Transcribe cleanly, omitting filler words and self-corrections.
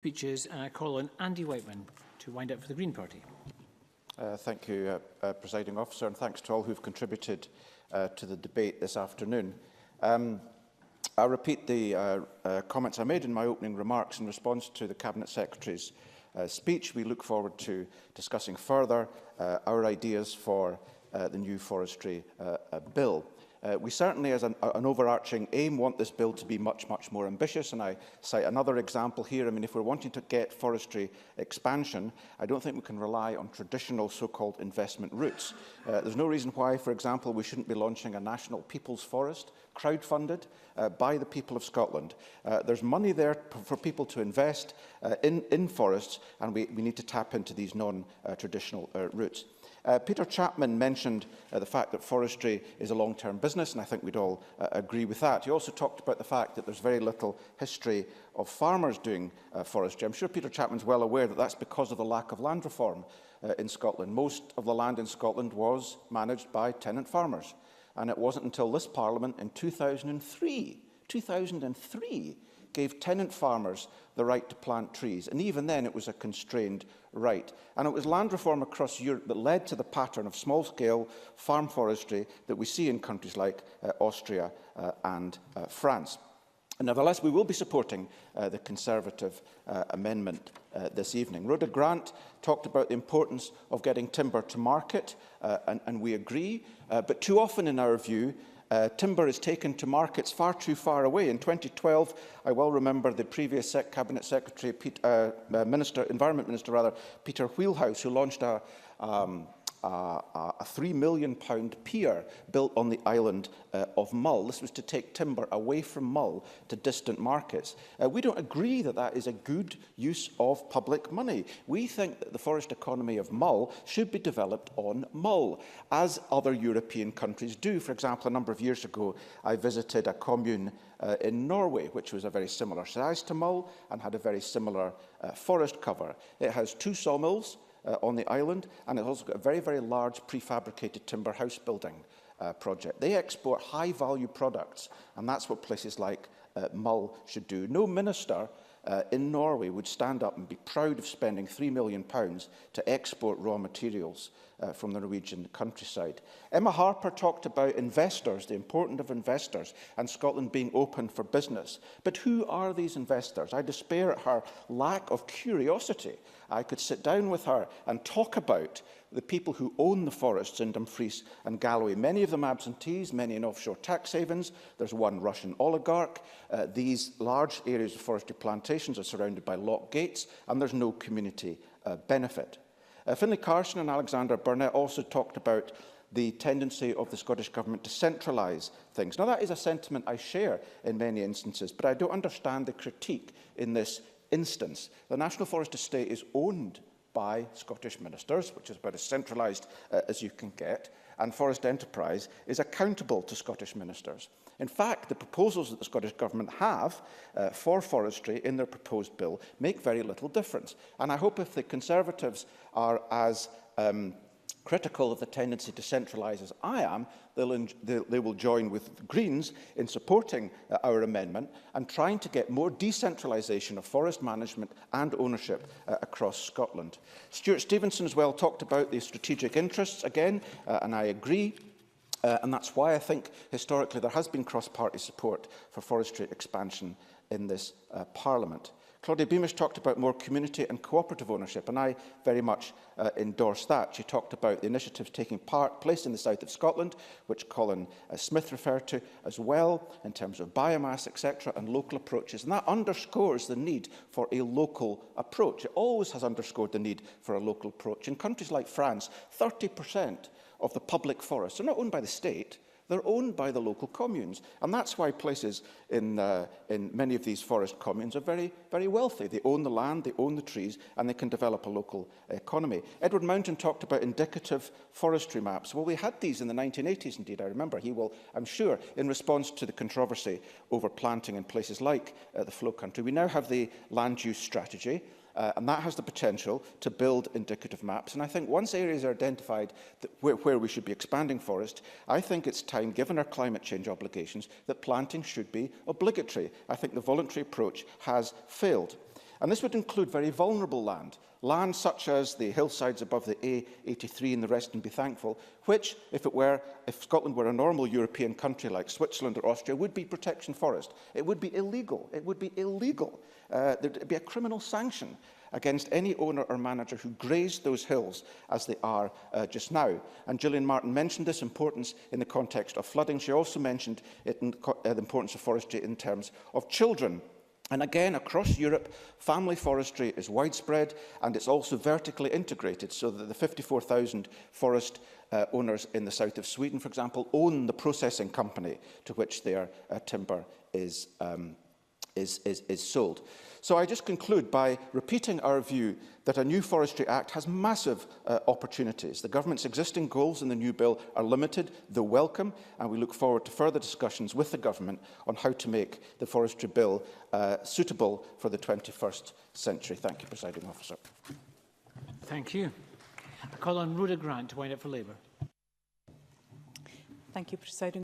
Speeches, and I call on Andy Whiteman to wind up for the Green Party. Thank you, Presiding Officer, and thanks to all who have contributed to the debate this afternoon. I'll repeat the comments I made in my opening remarks in response to the Cabinet Secretary's speech. We look forward to discussing further our ideas for the new forestry bill. We certainly, as an overarching aim, want this bill to be much more ambitious, and I cite another example here. I mean, if we're wanting to get forestry expansion, I don't think we can rely on traditional so-called investment routes. There's no reason why, for example, we shouldn't be launching a national people's forest, crowdfunded by the people of Scotland. There's money there for people to invest in forests, and we need to tap into these non-traditional routes. Peter Chapman mentioned the fact that forestry is a long-term business, and I think we'd all agree with that. He also talked about the fact that there's very little history of farmers doing forestry. I'm sure Peter Chapman's well aware that that's because of the lack of land reform in Scotland. Most of the land in Scotland was managed by tenant farmers, and it wasn't until this Parliament in 2003 gave tenant farmers the right to plant trees, and even then it was a constrained right. And it was land reform across Europe that led to the pattern of small-scale farm forestry that we see in countries like Austria and France. And nevertheless, we will be supporting the Conservative amendment this evening. Rhoda Grant talked about the importance of getting timber to market, and we agree, but too often in our view, timber is taken to markets far too far away. In 2012, I well remember the previous Cabinet Secretary, Environment Minister, Peter Wheelhouse, who launched a £3 million pier built on the island of Mull. This was to take timber away from Mull to distant markets. We don't agree that that is a good use of public money. We think that the forest economy of Mull should be developed on Mull, as other European countries do. For example, a number of years ago, I visited a commune in Norway, which was a very similar size to Mull and had a very similar forest cover. It has 2 sawmills on the island, and it's also got a very large prefabricated timber house building project. They export high-value products, and that's what places like Mull should do. No minister in Norway would stand up and be proud of spending £3 million to export raw materials from the Norwegian countryside. Emma Harper talked about investors, the importance of investors, and Scotland being open for business. But who are these investors? I despair at her lack of curiosity. I could sit down with her and talk about the people who own the forests in Dumfries and Galloway, many of them absentees, many in offshore tax havens. There's one Russian oligarch. These large areas of forestry plantations are surrounded by locked gates, and there's no community benefit. Finlay Carson and Alexander Burnett also talked about the tendency of the Scottish Government to centralise things. Now, that is a sentiment I share in many instances, but I don't understand the critique in this instance. The National Forest Estate is owned by Scottish ministers, which is about as centralised as you can get, and Forest Enterprise is accountable to Scottish ministers. In fact, the proposals that the Scottish Government have for forestry in their proposed bill make very little difference. And I hope if the Conservatives are as critical of the tendency to centralise as I am, they will join with the Greens in supporting our amendment and trying to get more decentralisation of forest management and ownership across Scotland. Stuart Stevenson as well talked about the strategic interests again, and I agree. And that's why I think historically there has been cross-party support for forestry expansion in this Parliament. Claudia Beamish talked about more community and cooperative ownership, and I very much endorse that. She talked about the initiatives taking place in the south of Scotland, which Colin Smith referred to as well, in terms of biomass, etc., and local approaches. And that underscores the need for a local approach. It always has underscored the need for a local approach. In countries like France, 30% of the public forests are not owned by the state. They're owned by the local communes, and that's why places in many of these forest communes are very wealthy. They own the land, they own the trees, and they can develop a local economy. Edward Mountain talked about indicative forestry maps. Well, we had these in the 1980s, indeed, I remember. He will, I'm sure, in response to the controversy over planting in places like the Flow Country. We now have the land use strategy, and that has the potential to build indicative maps. And I think once areas are identified where we should be expanding forest, I think it's time, given our climate change obligations, that planting should be obligatory. I think the voluntary approach has failed. And this would include very vulnerable land such as the hillsides above the A83 and the rest, and be thankful, which, if Scotland were a normal European country like Switzerland or Austria, would be protection forest. It would be illegal. It would be illegal. There would be a criminal sanction against any owner or manager who grazed those hills as they are just now. And Gillian Martin mentioned this importance in the context of flooding. She also mentioned the importance of forestry in terms of children. And again, across Europe, family forestry is widespread, and it's also vertically integrated, so that the 54,000 forest owners in the south of Sweden, for example, own the processing company to which their timber is sold. So I just conclude by repeating our view that a new Forestry Act has massive opportunities. The government's existing goals in the new bill are limited, though welcome, and we look forward to further discussions with the government on how to make the Forestry Bill suitable for the 21st century. Thank you, Presiding Officer. Thank you. I call on Rhoda Grant to wind up for Labour. Thank you, Presiding